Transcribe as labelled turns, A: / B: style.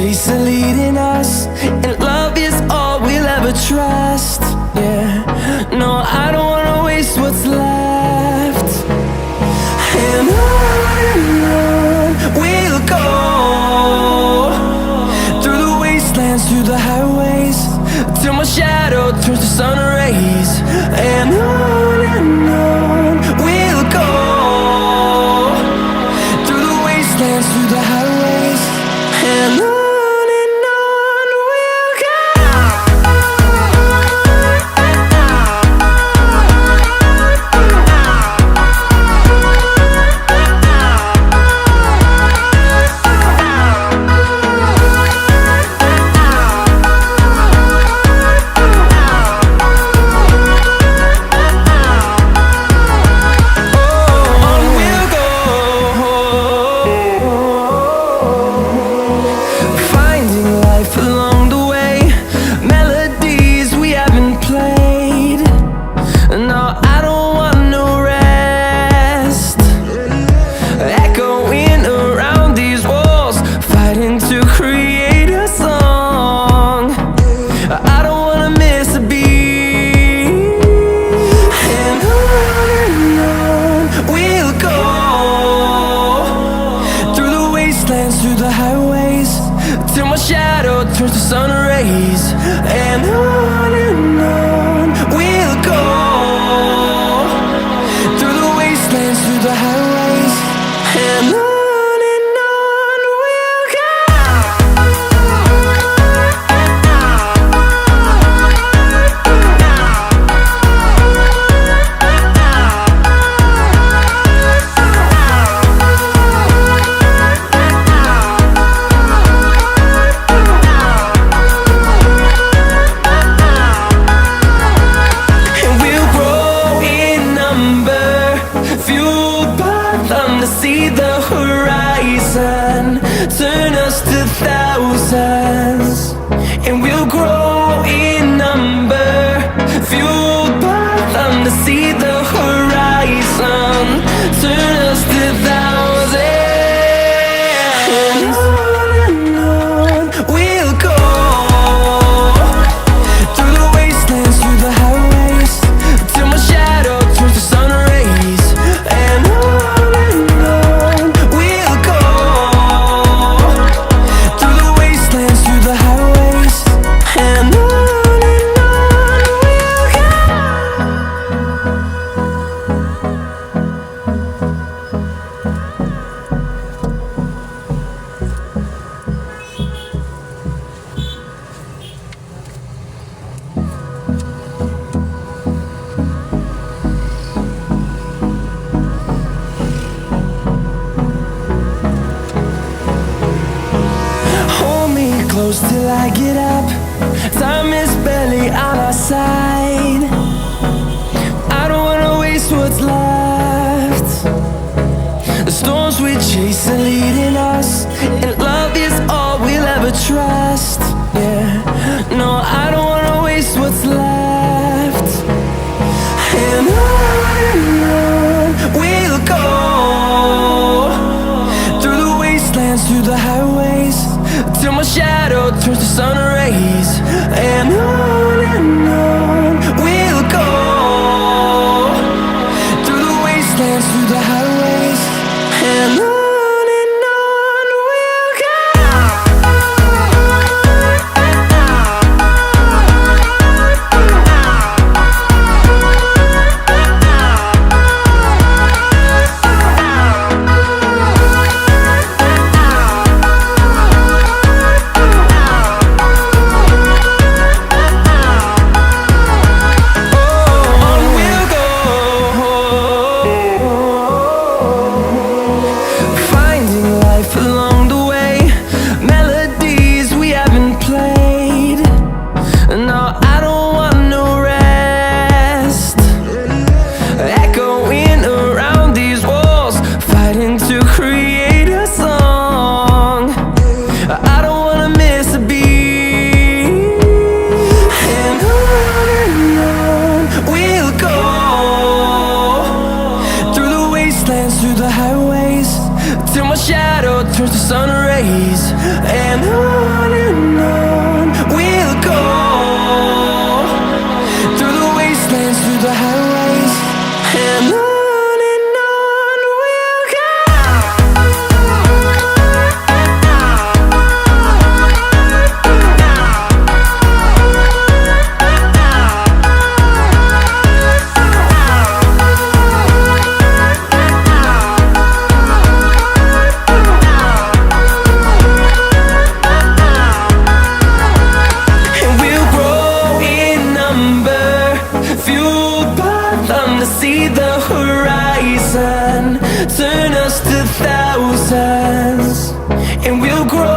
A: chase are leading us, and love is all we'll ever trust. Yeah, no, I don't wanna waste what's left. And on we'll go, through the wastelands, through the highways, till my shadow turns to sun rays. And on we'll go, through the wastelands, through the highways, and on we'll go. Along the way, melodies we haven't played. No, I don't want no rest. Echoing around these walls, fighting to create a song. I don't wanna miss a beat. And on we'll go, through the wastelands, through the highways, till my shadow turns to sun rays. And on we'll go, through the wastelands, through the highways, and on we'll go. See the horizon, turn us to thousands, and we'll grow in number, fueled by them to see the horizon, turn us to thousands. And on we'll go, through the wastelands, through the highways, till my shadow turns to sun rays. And close till I get up, time is barely on our side. I don't wanna waste what's left. The storms we chase are leading us, and love is all we'll ever trust. Yeah, no, I don't wanna waste what's left. And on we'll go, through the wastelands, through the highways, till my shadow turns to sun rays. And on we'll go, through the wastelands, through the highways, and on. turns to sun rays, and horizon, turn us to thousands, and we'll grow